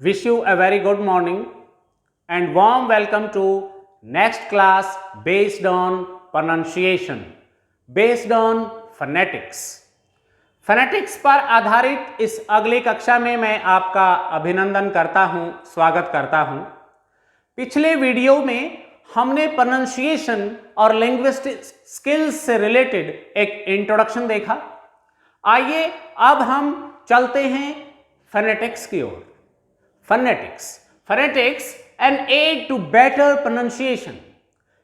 Wish you a very good morning and warm welcome to next class based on pronunciation, based on phonetics. phonetics पर आधारित इस अगली कक्षा में मैं आपका अभिनंदन करता हूं, स्वागत करता हूं। पिछले वीडियो में हमने प्रोनंसिएशन और लिंग्विस्टिक स्किल्स से रिलेटेड एक इंट्रोडक्शन देखा। आइए अब हम चलते हैं फोनेटिक्स की ओर। Phonetics, an aid to better pronunciation.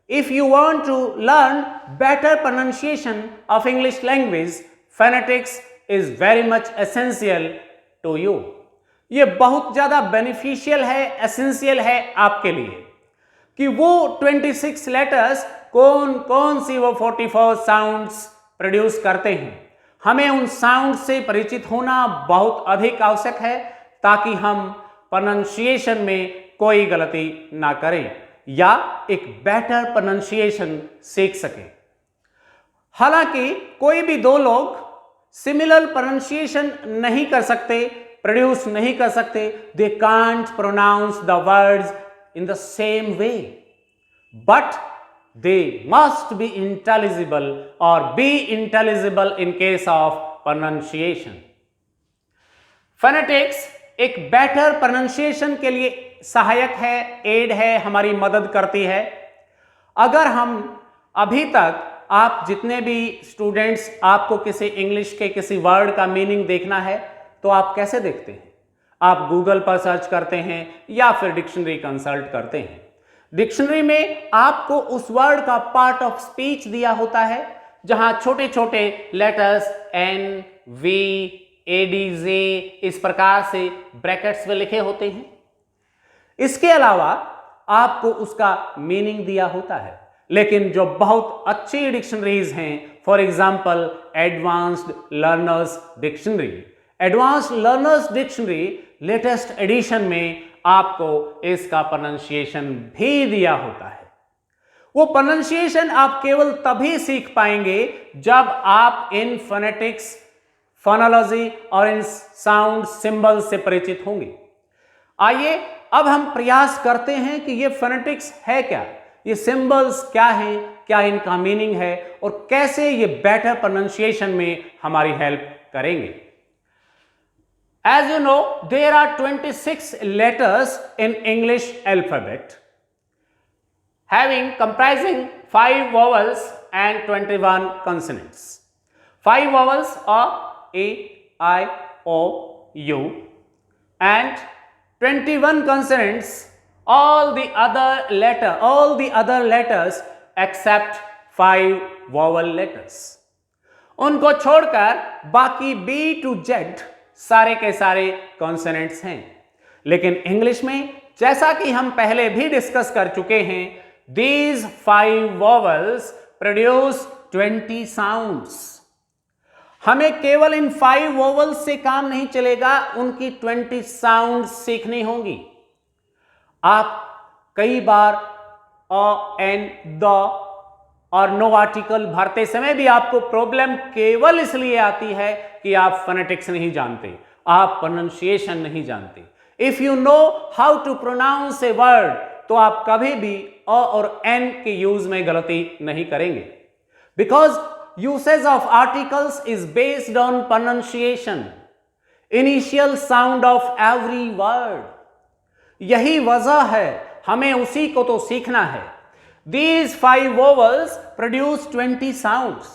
If you want to learn better pronunciation of English language, phonetics is very much essential to you. ये बहुत ज़्यादा बेनिफिशियल है, एसेंशियल है आपके लिए कि वो 26 लेटर्स कौन कौन सी वो 44 साउंड्स प्रोड्यूस करते हैं। हमें उन साउंड से परिचित होना बहुत अधिक आवश्यक है ताकि हम प्रोनंसिएशन में कोई गलती ना करें या एक बेटर प्रोनंसिएशन सीख सकें। हालांकि कोई भी दो लोग सिमिलर प्रोनंसिएशन नहीं कर सकते, प्रोड्यूस नहीं कर सकते। They can't pronounce the words in the same way, but they must be intelligible और be intelligible in case of pronunciation. Phonetics एक बेटर प्रोनंसिएशन के लिए सहायक है, एड है, हमारी मदद करती है। अगर हम अभी तक आप जितने भी स्टूडेंट्स आपको किसी इंग्लिश के किसी वर्ड का मीनिंग देखना है तो आप कैसे देखते हैं? आप गूगल पर सर्च करते हैं या फिर डिक्शनरी कंसल्ट करते हैं। डिक्शनरी में आपको उस वर्ड का पार्ट ऑफ स्पीच दिया होता है जहां छोटे छोटे लेटर्स एन, वी, एडीजे इस प्रकार से ब्रैकेट्स में लिखे होते हैं। इसके अलावा आपको उसका मीनिंग दिया होता है। लेकिन जो बहुत अच्छी डिक्शनरीज हैं, for example advanced learners dictionary, advanced learners dictionary latest edition में आपको इसका प्रोनंसिएशन भी दिया होता है। वो प्रोनंसिएशन आप केवल तभी सीख पाएंगे जब आप इन फोनेटिक्स, फोनोलॉजी और इन साउंड सिंबल से परिचित होंगे। आइए अब हम प्रयास करते हैं कि ये फोनेटिक्स है क्या, ये सिंबल्स क्या हैं, क्या इनका मीनिंग है और कैसे ये बेटर प्रोनंसिएशन में हमारी हेल्प करेंगे। As you know, there are 26 letters in English alphabet, comprising 5 vowels and 21 consonants. 5 vowels are A, I, O, U, and 21 consonants, all the other letters except 5 vowel letters. उनको छोड़कर बाकी B to Z सारे के सारे consonants हैं। लेकिन English में जैसा कि हम पहले भी डिस्कस कर चुके हैं, these 5 vowels produce 20 sounds. हमें केवल इन 5 वोवल्स से काम नहीं चलेगा, उनकी 20 साउंड सीखनी होंगी। आप कई बार अ, एन, द और नो आर्टिकल भरते समय भी आपको प्रॉब्लम केवल इसलिए आती है कि आप फोनेटिक्स नहीं जानते, आप प्रोनंसिएशन नहीं जानते। If you know how to pronounce a word तो आप कभी भी अ और एन के यूज में गलती नहीं करेंगे। Because usage of articles is based on pronunciation, initial sound of every word. यही वजह है, हमें उसी को तो सीखना है। These 5 vowels produce 20 sounds,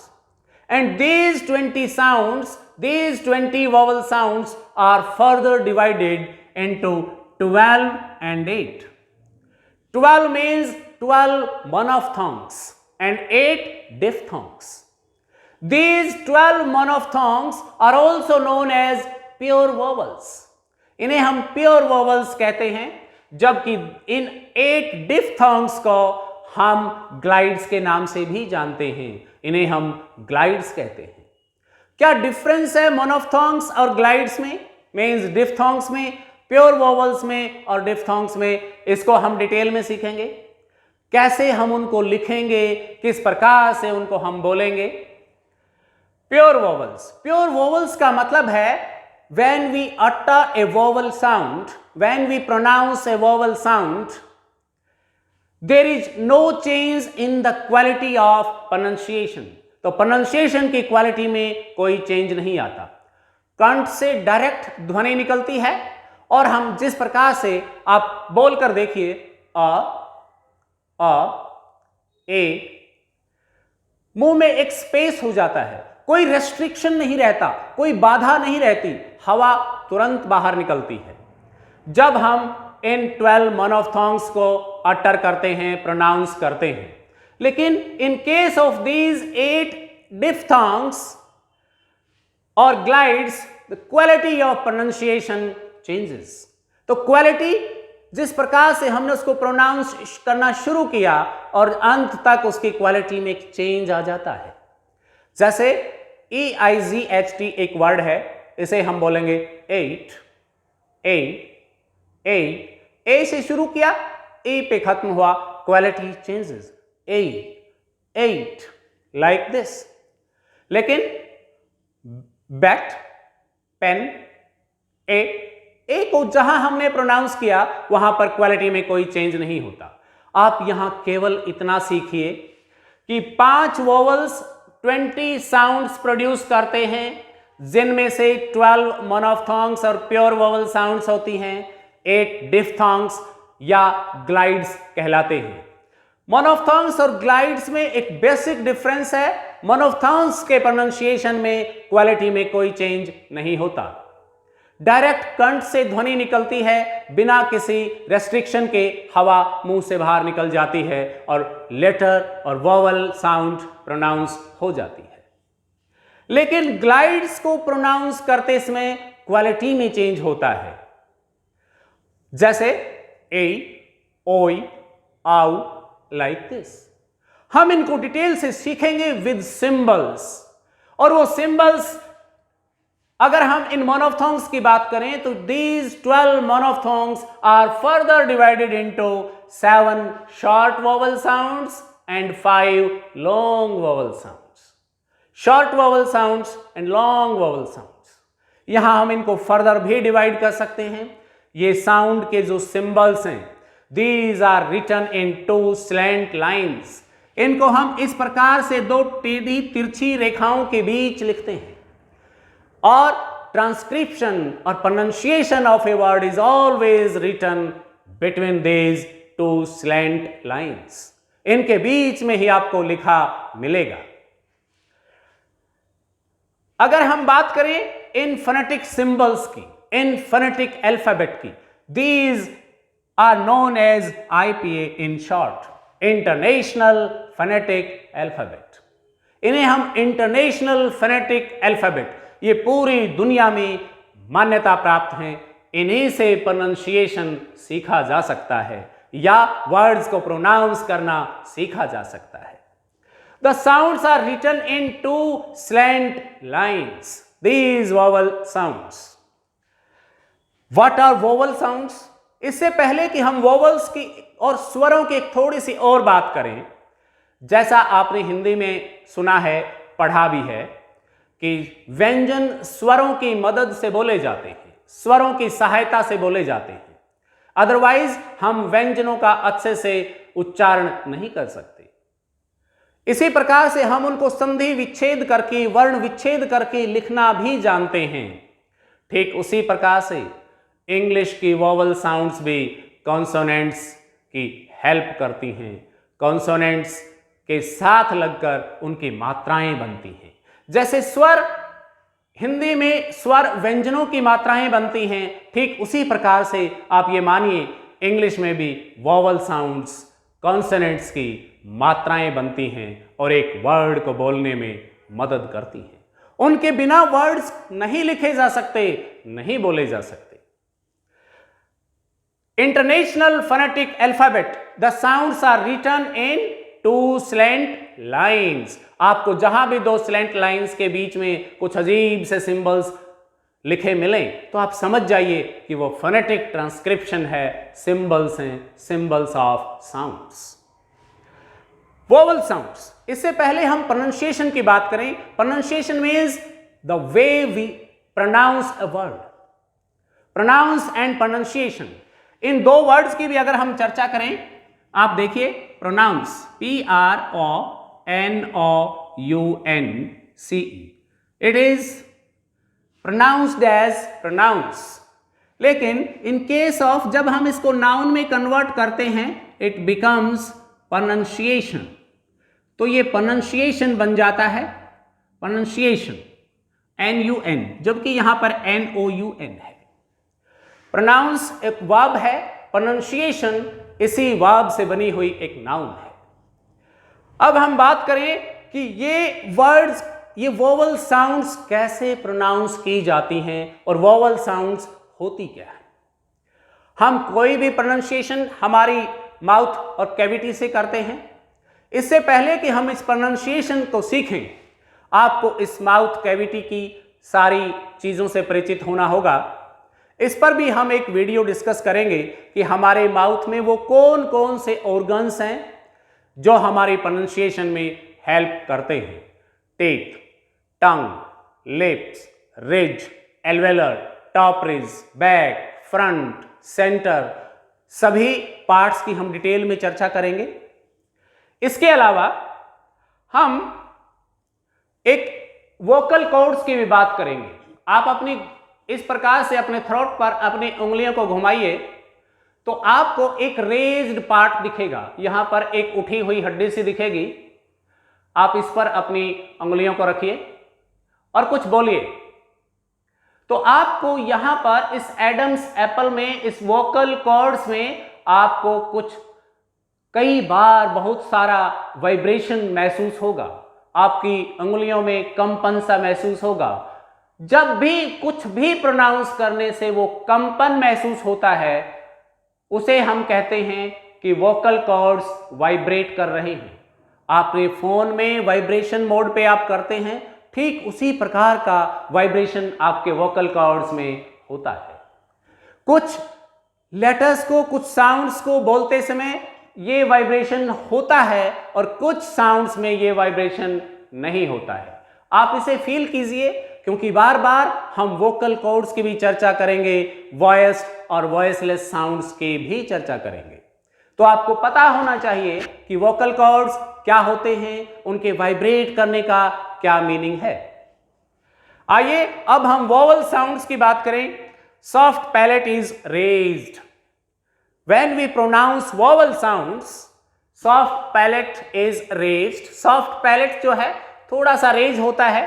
and these 20 vowel sounds are further divided into 12 and 8. 12 means 12 monophthongs and 8 diphthongs. These 12 monophthongs are also known as pure vowels. इन्हें हम pure vowels कहते हैं, जबकि इन 8 diphthongs को हम ग्लाइड्स के नाम से भी जानते हैं। इन्हें हम ग्लाइड्स कहते हैं। क्या डिफरेंस है मोनोफथोंग्स और ग्लाइड्स में, मींस डिफथोंग्स में, प्योर वोवल्स में और डिफथोंग्स में? इसको हम डिटेल में सीखेंगे। कैसे हम उनको लिखेंगे, किस प्रकार से उनको हम बोलेंगे। प्योर वोवल्स का मतलब है when we utter a vowel sound, when we pronounce a vowel sound, there is no change in the quality of pronunciation. तो pronunciation की क्वालिटी में कोई चेंज नहीं आता। कंठ से डायरेक्ट ध्वनि निकलती है और हम जिस प्रकार से आप बोलकर देखिए ए, मुंह में एक स्पेस हो जाता है, कोई रेस्ट्रिक्शन नहीं रहता, कोई बाधा नहीं रहती, हवा तुरंत बाहर निकलती है जब हम इन 12 मोनोफ्थोंग्स को अटर करते हैं, प्रोनाउंस करते हैं। लेकिन in case of these 8 diphthongs और glides, the quality of pronunciation changes. तो क्वालिटी जिस प्रकार से हमने उसको प्रोनाउंस करना शुरू किया और अंत तक उसकी क्वालिटी में एक चेंज आ जाता है। जैसे EIGHT एक वर्ड है, इसे हम बोलेंगे 8, ए से शुरू किया, ए पे खत्म हुआ, क्वालिटी चेंजेस, 8 लाइक दिस। लेकिन बैट, पेन, ए को जहां हमने प्रोनाउंस किया वहां पर क्वालिटी में कोई चेंज नहीं होता। आप यहां केवल इतना सीखिए कि 5 वोवल्स 20 साउंड्स प्रोड्यूस करते हैं, जिनमें से 12 मोनोफ्थोंग्स और प्योर वोवल साउंड्स होती हैं, 8 डिफ्थोंग्स या ग्लाइड्स कहलाते हैं। मोनोफ्थोंग्स और ग्लाइड्स में एक बेसिक डिफरेंस है, मोनोफ्थोंग्स के प्रोनाउंसिएशन में क्वालिटी में कोई चेंज नहीं होता। डायरेक्ट कंठ से ध्वनि निकलती है, बिना किसी रेस्ट्रिक्शन के हवा मुंह से बाहर निकल जाती है और लेटर और वोवल साउंड प्रोनाउंस हो जाती है। लेकिन ग्लाइड्स को प्रोनाउंस करते समय क्वालिटी में चेंज होता है, जैसे ए, ओई, आउ, लाइक दिस। हम इनको डिटेल से सीखेंगे विद सिंबल्स, और वो सिंबल्स अगर हम इन मोनोफ्थोंग्स की बात करें तो these 12 monophthongs are further divided into 7 short vowel sounds and 5 long vowel sounds. Short vowel sounds and long vowel sounds, यहां हम इनको फर्दर भी डिवाइड कर सकते हैं। ये साउंड के जो सिंबल्स हैं, these are written in 2 slant lines. इनको हम इस प्रकार से 2 टेढ़ी तिरछी रेखाओं के बीच लिखते हैं। और ट्रांसक्रिप्शन और pronunciation of a word is always written between these 2 slant lines. इनके बीच में ही आपको लिखा मिलेगा। अगर हम बात करें इन फोनेटिक सिंबल्स की, इन फोनेटिक अल्फाबेट की, these are known as IPA in short, international phonetic alphabet. इन्हें हम इंटरनेशनल फोनेटिक अल्फाबेट, ये पूरी दुनिया में मान्यता प्राप्त हैं। इन्हीं से प्रोनाउंसिएशन सीखा जा सकता है या वर्ड्स को प्रोनाउंस करना सीखा जा सकता है। The sounds are written in 2 slant lines, these vowel sounds. What are vowel sounds? इससे पहले कि हम वोवल्स की और स्वरों की एक थोड़ी सी और बात करें, जैसा आपने हिंदी में सुना है, पढ़ा भी है कि व्यंजन स्वरों की मदद से बोले जाते हैं, स्वरों की सहायता से बोले जाते हैं। अदरवाइज हम व्यंजनों का अच्छे से उच्चारण नहीं कर सकते। इसी प्रकार से हम उनको संधि विच्छेद करके, वर्ण विच्छेद करके लिखना भी जानते हैं। ठीक उसी प्रकार से इंग्लिश की वोवल साउंड्स भी कॉन्सोनेंट्स की हेल्प करती हैं। कॉन्सोनेंट्स के साथ लगकर उनकी मात्राएं बनती हैं। जैसे स्वर, हिंदी में स्वर व्यंजनों की मात्राएं बनती हैं, ठीक उसी प्रकार से आप ये मानिए इंग्लिश में भी वोवल साउंड्स, कॉन्सोनेंट्स की मात्राएं बनती हैं और एक वर्ड को बोलने में मदद करती हैं। उनके बिना वर्ड्स नहीं लिखे जा सकते, नहीं बोले जा सकते। International phonetic alphabet, the sounds are written in 2 slant lines. आपको जहां भी 2 स्लैंट लाइन्स के बीच में कुछ अजीब से सिंबल्स लिखे मिलें तो आप समझ जाइए कि वो फोनेटिक ट्रांसक्रिप्शन है, सिंबल्स हैं, symbols of sounds. Vowel sounds, इससे पहले हम प्रोनाउंसिएशन की बात करें। Pronunciation means the way we pronounce a word. Pronounce and pronunciation, इन दो वर्ड्स की भी अगर हम चर्चा करें, आप देखिए pronounce PRONOUNCE, it is pronounced as pronounce, लेकिन इन केस ऑफ जब हम इसको नाउन में कन्वर्ट करते हैं इट बिकम्स प्रोनाउंसिएशन, तो ये प्रोनाउंसिएशन बन जाता है, प्रोनाउंसिएशन NUN, जबकि यहां पर NOUN है। प्रोनाउंस एक वर्ब है, प्रोनाउंसिएशन इसी वर्ब से बनी हुई एक नाउन है। अब हम बात करें कि ये वर्ड्स, ये वोवल साउंड्स कैसे प्रोनाउंस की जाती हैं और वोवल साउंड्स होती क्या है। हम कोई भी प्रोनाउंसिएशन हमारी माउथ और कैविटी से करते हैं। इससे पहले कि हम इस प्रोनाउंसिएशन को सीखें, आपको इस माउथ कैविटी की सारी चीज़ों से परिचित होना होगा। इस पर भी हम एक वीडियो डिस्कस करेंगे कि हमारे माउथ में वो कौन कौन से ऑर्गन्स हैं जो हमारी प्रोनाउंसिएशन में हेल्प करते हैं। Teeth, tongue, lips, ridge, alveolar, top ridge, back, front, centre, सभी पार्ट्स की हम डिटेल में चर्चा करेंगे। इसके अलावा हम एक वोकल कॉर्ड्स की भी बात करेंगे। आप अपनी इस प्रकार से अपने थ्रोट पर अपनी उंगलियों को घुमाइए तो आपको एक रेज्ड पार्ट दिखेगा, यहां पर एक उठी हुई हड्डी सी दिखेगी। आप इस पर अपनी उंगलियों को रखिए और कुछ बोलिए, तो आपको यहां पर इस एडम्स एप्पल में, इस वोकल कॉर्ड्स में आपको कुछ कई बार बहुत सारा वाइब्रेशन महसूस होगा, आपकी उंगलियों में कंपन सा महसूस होगा। जब भी कुछ भी प्रोनाउंस करने से वो कंपन महसूस होता है, उसे हम कहते हैं कि वोकल कॉर्ड्स वाइब्रेट कर रहे हैं। आपने फोन में वाइब्रेशन मोड पे आप करते हैं, ठीक उसी प्रकार का वाइब्रेशन आपके वोकल कॉर्ड्स में होता है। कुछ लेटर्स को, कुछ साउंड्स को बोलते समय ये वाइब्रेशन होता है और कुछ साउंड्स में ये वाइब्रेशन नहीं होता है। आप इसे फील कीजिए, क्योंकि बार बार हम वोकल कॉर्ड्स की भी चर्चा करेंगे, वॉइस्ड और वॉइसलेस साउंड्स की भी चर्चा करेंगे। तो आपको पता होना चाहिए कि वोकल कॉर्ड्स क्या होते हैं, उनके वाइब्रेट करने का क्या मीनिंग है। आइए अब हम वोवल साउंड्स की बात करें। Soft palate is raised. When we pronounce vowel sounds, soft palate is raised. Soft palate जो है थोड़ा सा रेज होता है।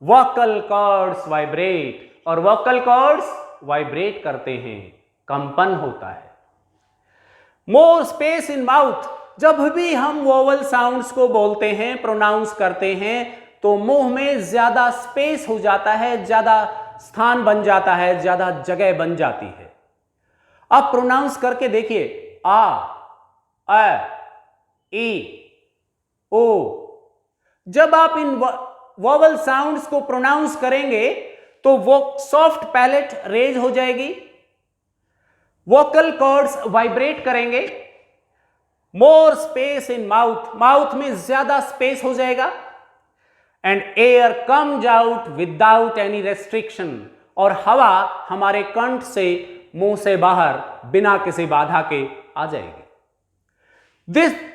Vocal cords vibrate, और vocal cords vibrate करते हैं, कंपन होता है। More space in mouth, जब भी हम vowel sounds को बोलते हैं, प्रोनाउंस करते हैं, तो मुंह में ज्यादा स्पेस हो जाता है, ज्यादा स्थान बन जाता है, ज्यादा जगह बन जाती है। अब प्रोनाउंस करके देखिए, आ, ई, ओ। जब आप इन वोवल साउंड्स को प्रोनाउंस करेंगे तो वो सॉफ्ट पैलेट रेज हो जाएगी, वोकल कॉर्ड्स वाइब्रेट करेंगे, more space in mouth, mouth में ज्यादा स्पेस हो जाएगा, and air comes out without any restriction, और हवा हमारे कंठ से, मुंह से बाहर बिना किसी बाधा के आ जाएगी।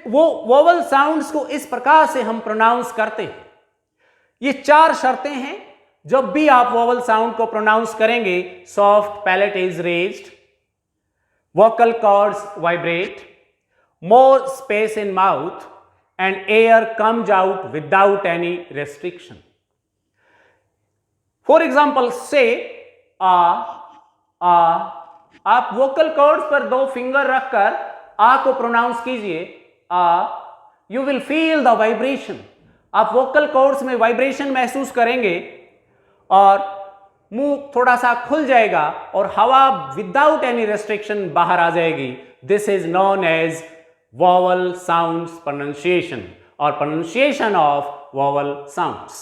वो वोवल साउंड्स को इस प्रकार से हम प्रोनाउंस करते हैं। ये 4 शर्तें हैं। जब भी आप वोवल साउंड को प्रोनाउंस करेंगे, soft palate is raised, vocal cords vibrate, more space in mouth, and air comes out without any restriction. For example से आ, आप वोकल कॉर्ड्स पर 2 फिंगर रखकर आ को प्रोनाउंस कीजिए, आ, you will feel the vibration. आप वोकल कॉर्ड्स में vibration महसूस करेंगे और मुंह थोड़ा सा खुल जाएगा और हवा विदाउट एनी रेस्ट्रिक्शन बाहर आ जाएगी। This is known as vowel sounds pronunciation और प्रोनाउंसिएशन ऑफ वोवल साउंड्स।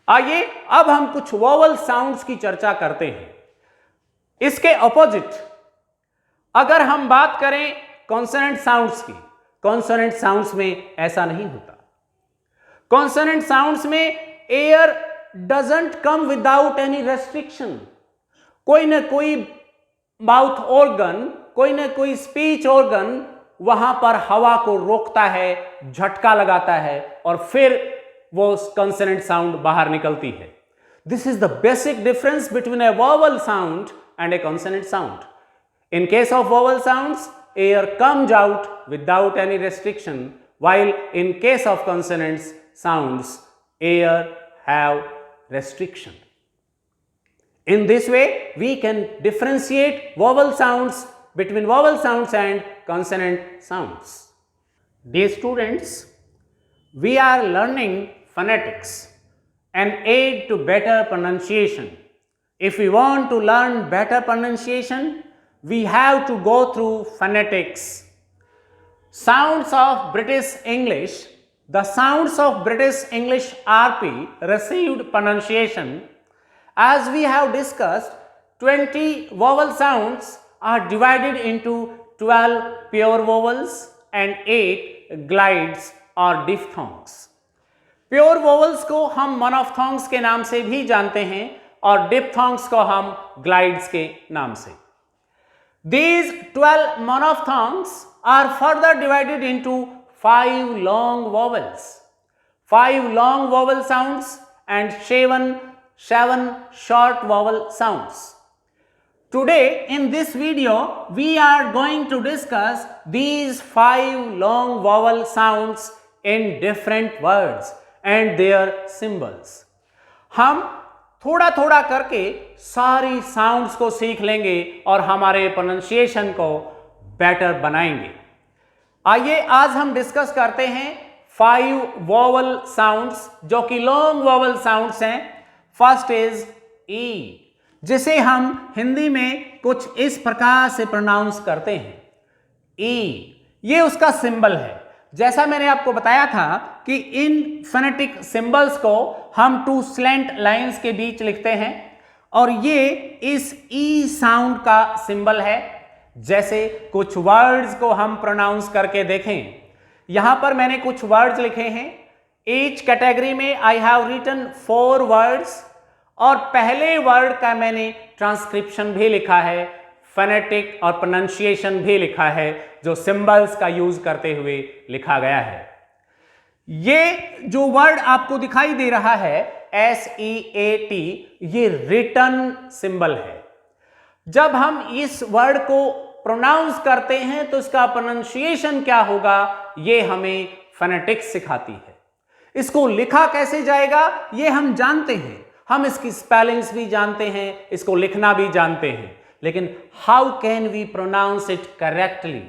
आइए अब हम कुछ वोवल साउंड्स की चर्चा करते हैं। इसके ऑपोजिट अगर हम बात करें कॉन्सोनेंट साउंड्स की, कॉन्सोनेंट साउंड्स में ऐसा नहीं होता। कॉन्सोनेंट साउंड्स में air doesn't come without any restriction. कोई ना कोई माउथ ऑर्गन, कोई ना कोई स्पीच ऑर्गन वहां पर हवा को रोकता है, झटका लगाता है और फिर वो कंसोनेंट साउंड बाहर निकलती है। This is the basic difference between A vowel sound and A consonant sound. In case of vowel sounds, air comes out without any restriction, while in case of consonants sounds, air have restriction. In this way, we can differentiate vowel sounds between vowel sounds and consonant sounds. Dear students, we are learning phonetics, an aid to better pronunciation. If we want to learn better pronunciation, we have to go through phonetics. Sounds of British English, the sounds of British English RP received pronunciation. As we have discussed, 20 vowel sounds are divided into 12 pure vowels and 8 glides or diphthongs. Pure vowels को हम monophthongs के नाम से भी जानते हैं और diphthongs को हम glides के नाम से। These 12 monophthongs are further divided into 5 long vowels, 5 long vowel sounds and 7 short vowel sounds. Today in this video we are going to discuss these 5 long vowel sounds in different words and their symbols. हम थोड़ा थोड़ा करके सारी sounds को सीख लेंगे और हमारे प्रोनंसिएशन को बेटर बनाएंगे। आइए आज हम डिस्कस करते हैं 5 वोवल साउंड्स जो कि लॉन्ग वोवल साउंड्स हैं। फर्स्ट इज ई, जिसे हम हिंदी में कुछ इस प्रकार से प्रोनाउंस करते हैं ई। ये उसका सिंबल है। जैसा मैंने आपको बताया था कि इन फोनेटिक सिंबल्स को हम 2 स्लैंट लाइंस के बीच लिखते हैं और ये इस ई साउंड का सिंबल है। जैसे कुछ वर्ड्स को हम प्रोनाउंस करके देखें, यहां पर मैंने कुछ वर्ड्स लिखे हैं। ईच कैटेगरी में आई हैव रिटन 4 वर्ड्स और पहले वर्ड का मैंने ट्रांसक्रिप्शन भी लिखा है, फोनेटिक और प्रोनंसिएशन भी लिखा है, जो सिंबल्स का यूज करते हुए लिखा गया है। ये जो वर्ड आपको दिखाई दे रहा है SEAT, ये रिटन सिंबल है। जब हम इस वर्ड को प्रोनाउंस करते हैं तो इसका प्रोनंसिएशन क्या होगा, ये हमें फोनेटिक्स सिखाती है। इसको लिखा कैसे जाएगा ये हम जानते हैं, हम इसकी स्पेलिंग्स भी जानते हैं, इसको लिखना भी जानते हैं, लेकिन how can we pronounce it correctly,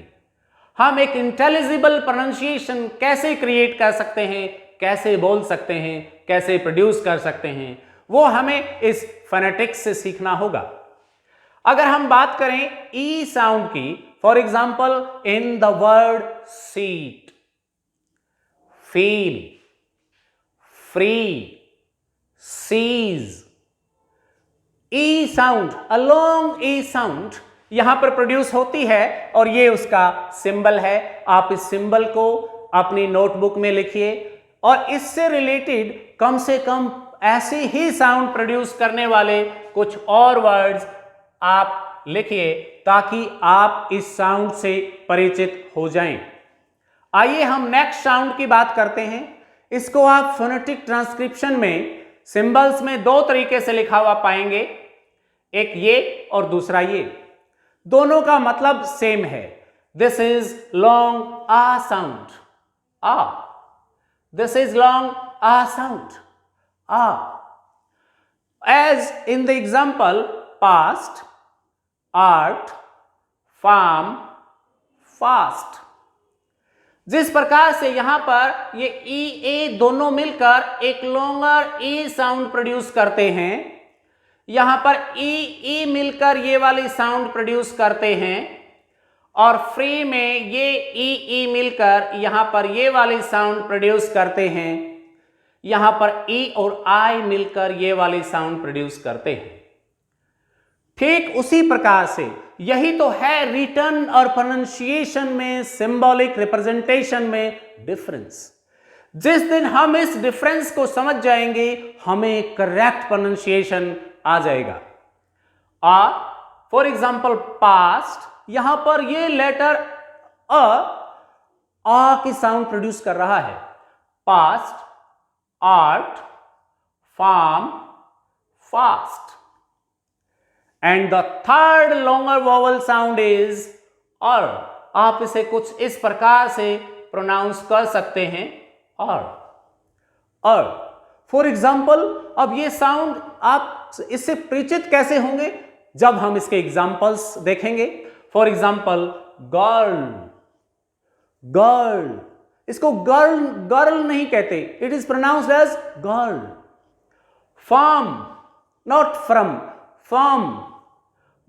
हम एक इंटेलिजिबल प्रोनंसिएशन कैसे क्रिएट कर सकते हैं, कैसे बोल सकते हैं, कैसे प्रोड्यूस कर सकते हैं, वो हमें इस फोनेटिक्स से सीखना होगा। अगर हम बात करें ई साउंड की, for example in the word seat, feel, free, seize, E sound, a long E sound यहां पर प्रोड्यूस होती है और ये उसका सिंबल है। आप इस सिंबल को अपनी नोटबुक में लिखिए और इससे रिलेटेड कम से कम ऐसे ही साउंड प्रोड्यूस करने वाले कुछ और वर्ड्स आप लिखिए ताकि आप इस साउंड से परिचित हो जाएं। आइए हम नेक्स्ट साउंड की बात करते हैं। इसको आप फोनेटिक ट्रांसक्रिप्शन में सिंबल्स में 2 तरीके से लिखा हुआ पाएंगे, एक ये और दूसरा ये। दोनों का मतलब सेम है। दिस इज लॉन्ग आ साउंड, आ। दिस इज लॉन्ग आ साउंड, आ। As in the example past, art, farm, fast. जिस प्रकार से यहां पर ये ई ए दोनों मिलकर एक लॉन्गर ई साउंड प्रोड्यूस करते हैं, यहां पर ई मिलकर ये वाली साउंड प्रोड्यूस करते हैं और फ्री में ये ई मिलकर यहां पर ये वाली साउंड प्रोड्यूस करते हैं, यहां पर ई और आई मिलकर ये वाली साउंड प्रोड्यूस करते हैं। ठीक उसी प्रकार से यही तो है रिटन और प्रोनंसिएशन में, सिंबॉलिक रिप्रेजेंटेशन में डिफरेंस। जिस दिन हम इस डिफरेंस को समझ जाएंगे हमें करेक्ट प्रोनंसिएशन आ जाएगा। फॉर एग्जाम्पल पास्ट, यहां पर ये लेटर आ की साउंड प्रोड्यूस कर रहा है। Past, art, farm, fast. And the third longer vowel sound is er. आप इसे कुछ इस प्रकार से प्रोनाउंस कर सकते हैं, अर। फॉर एग्जाम्पल, अब ये साउंड आप इससे परिचित कैसे होंगे जब हम इसके एग्जाम्पल्स देखेंगे। फॉर एग्जाम्पल गर्ल, गर्ल, इसको गर्ल गर्ल नहीं कहते, it is pronounced as girl. Farm, not from, farm.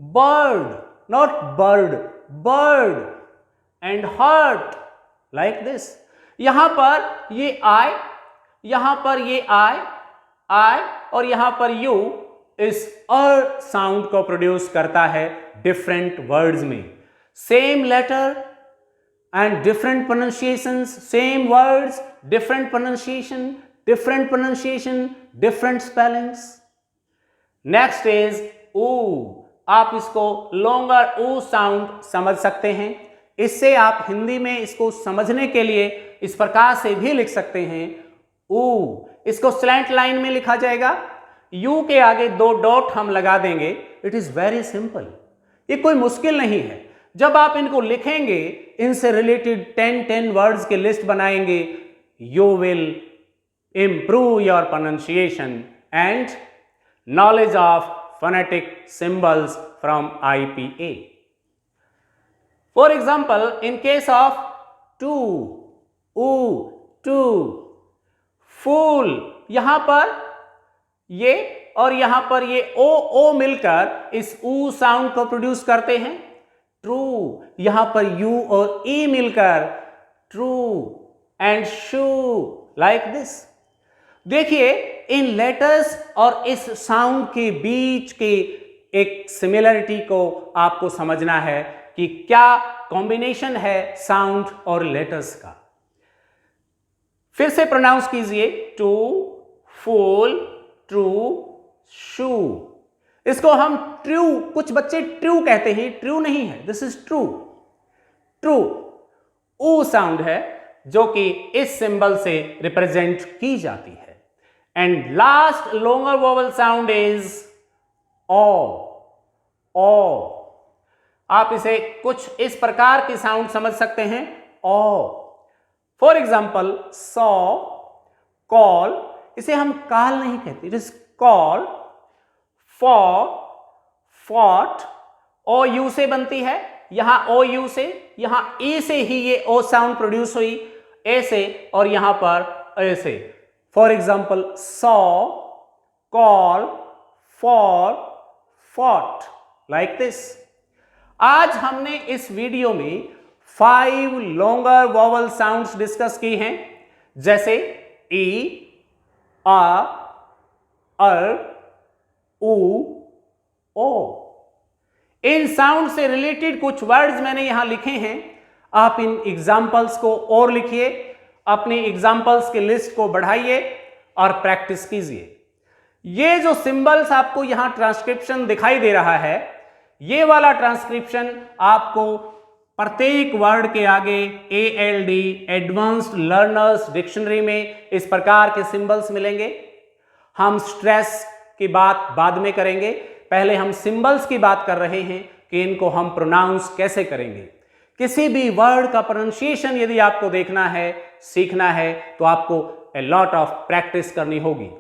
Bird, not bird, bird. And heart, like this. यहां पर ये आई, यहां पर ये आई और यहां पर यू इस अर साउंड को प्रोड्यूस करता है डिफरेंट वर्ड्स में। Same letter and different pronunciations, same words, different pronunciation, different pronunciation, different spellings. Next is ऊ। आप इसको लॉन्गर ऊ साउंड समझ सकते हैं। इससे आप हिंदी में इसको समझने के लिए इस प्रकार से भी लिख सकते हैं, ऊ। इसको स्लैंट लाइन में लिखा जाएगा, यू के आगे 2 डॉट हम लगा देंगे। इट इज वेरी सिंपल, ये कोई मुश्किल नहीं है। जब आप इनको लिखेंगे, इनसे रिलेटेड 10 वर्ड्स के लिस्ट बनाएंगे, you will improve your pronunciation and knowledge of phonetic symbols from IPA. For example, in case of to, to, fool, यहां पर ये और यहां पर ये ओ मिलकर इस ऊ साउंड को प्रोड्यूस करते हैं। ट्रू, यहां पर यू और ई मिलकर true. And shoe, like this. देखिए, इन लेटर्स और इस साउंड के बीच के एक सिमिलरिटी को आपको समझना है कि क्या कॉम्बिनेशन है साउंड और लेटर्स का। फिर से प्रोनाउंस कीजिए, टू, फूल, ट्रू, शू। इसको हम ट्रू, कुछ बच्चे ट्रू कहते हैं, ट्रू नहीं है, दिस इज ट्रू। ट्रू ऊ साउंड है जो कि इस सिंबल से रिप्रेजेंट की जाती है। And last longer vowel sound is ओ। आप इसे कुछ इस प्रकार की साउंड समझ सकते हैं, ओ। फॉर एग्जाम्पल सॉ, कॉल, इसे हम कॉल नहीं कहते, it is call. For, fought, O U से बनती है, यहां ओ यू से, यहां ए से ही ये ओ साउंड प्रोड्यूस हुई, ए से, और यहां पर ए से। For example saw, call, for, fought, like this. आज हमने इस वीडियो में 5 लॉन्गर वॉवल साउंड्स डिस्कस की हैं, जैसे ई, आ, अर, ऊ, ओ। इन साउंड से रिलेटेड कुछ वर्ड्स मैंने यहां लिखे हैं। आप इन एग्जाम्पल्स को और लिखिए, अपनी एग्जाम्पल्स की लिस्ट को बढ़ाइए और प्रैक्टिस कीजिए। ये जो सिंबल्स आपको यहां ट्रांसक्रिप्शन दिखाई दे रहा है, ये वाला ट्रांसक्रिप्शन आपको प्रत्येक वर्ड के आगे ALD एडवांस्ड लर्नर्स डिक्शनरी में इस प्रकार के सिंबल्स मिलेंगे। हम स्ट्रेस की बात बाद में करेंगे, पहले हम सिंबल्स की बात कर रहे हैं कि इनको हम प्रोनाउंस कैसे करेंगे। किसी भी वर्ड का प्रोनाउंसिएशन यदि आपको देखना है, सीखना है, तो आपको ए लॉट ऑफ प्रैक्टिस करनी होगी।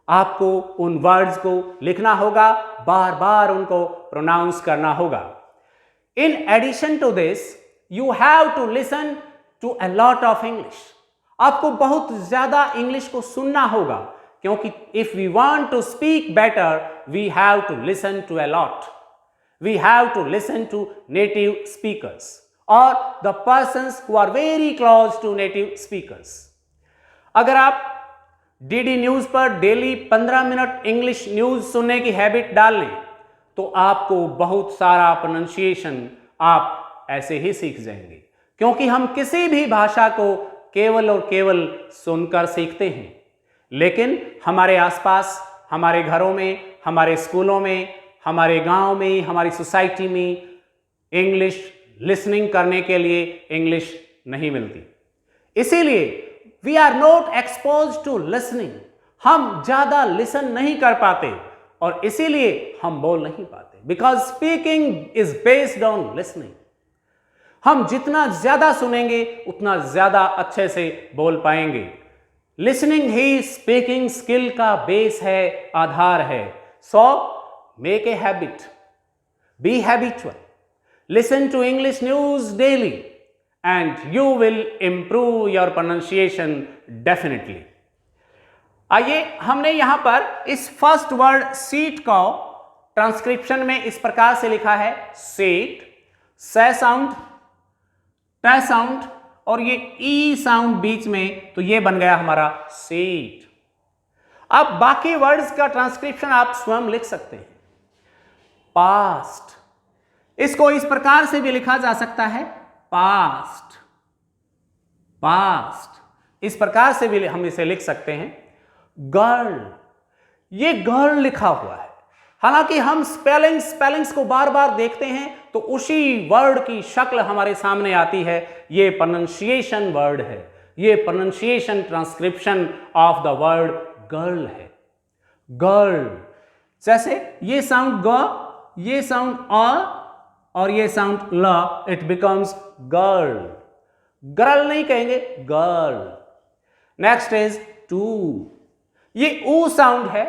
आपको उन वर्ड्स को लिखना होगा, बार बार उनको प्रोनाउंस करना होगा। In addition to this, you have to listen to a lot of English. आपको बहुत ज्यादा इंग्लिश को सुनना होगा, क्योंकि if we want to speak better, we have to listen to a lot. We have to listen to native speakers or the persons who are very close to native speakers. अगर आप DD news पर daily 15 minute English news सुनने की habit डाल लें, तो आपको बहुत सारा प्रोनाउंसिएशन आप ऐसे ही सीख जाएंगे, क्योंकि हम किसी भी भाषा को केवल और केवल सुनकर सीखते हैं। लेकिन हमारे आसपास, हमारे घरों में, हमारे स्कूलों में, हमारे गांव में, हमारी सोसाइटी में इंग्लिश लिसनिंग करने के लिए इंग्लिश नहीं मिलती। इसीलिए we are not expose to listening, हम ज्यादा लिसन नहीं कर पाते और इसीलिए हम बोल नहीं पाते। Because speaking is based on listening. हम जितना ज्यादा सुनेंगे उतना ज्यादा अच्छे से बोल पाएंगे। लिसनिंग ही स्पीकिंग स्किल का बेस है, आधार है। So make a habit, be habitual, listen to English news daily and you will improve your pronunciation definitely. आइए, हमने यहां पर इस फर्स्ट वर्ड सीट को ट्रांसक्रिप्शन में इस प्रकार से लिखा है, सीट, से साउंड, ट साउंड और ये ई साउंड बीच में, तो ये बन गया हमारा सीट। अब बाकी वर्ड्स का ट्रांसक्रिप्शन आप स्वयं लिख सकते हैं। पास्ट, इसको इस प्रकार से भी लिखा जा सकता है, पास्ट, पास्ट, इस प्रकार से भी हम इसे लिख सकते हैं। गर्ल, ये गर्ल लिखा हुआ है, हालांकि हम स्पेलिंग्स को बार बार देखते हैं तो उसी वर्ड की शक्ल हमारे सामने आती है। ये प्रोनाउंसिएशन वर्ड है, ये pronunciation transcription of the word girl है। गर्ल, जैसे ये साउंड ग, ये साउंड अ और ये साउंड ल, इट बिकम्स गर्ल। गर्ल नहीं कहेंगे, गर्ल। नेक्स्ट इज टू, ये ऊ साउंड है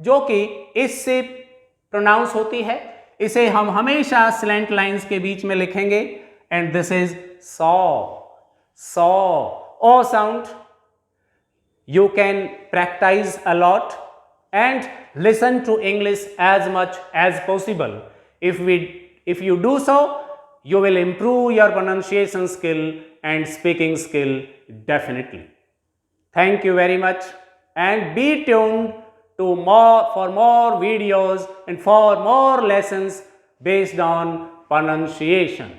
जो कि इससे प्रोनाउंस होती है, इसे हम हमेशा स्लैंट लाइंस के बीच में लिखेंगे and this is saw, saw. O sound you can practice a lot and listen to English as much as possible. If you do so, you will improve your pronunciation skill and speaking skill definitely. Thank you very much and be tuned to for more videos and for more lessons based on pronunciation.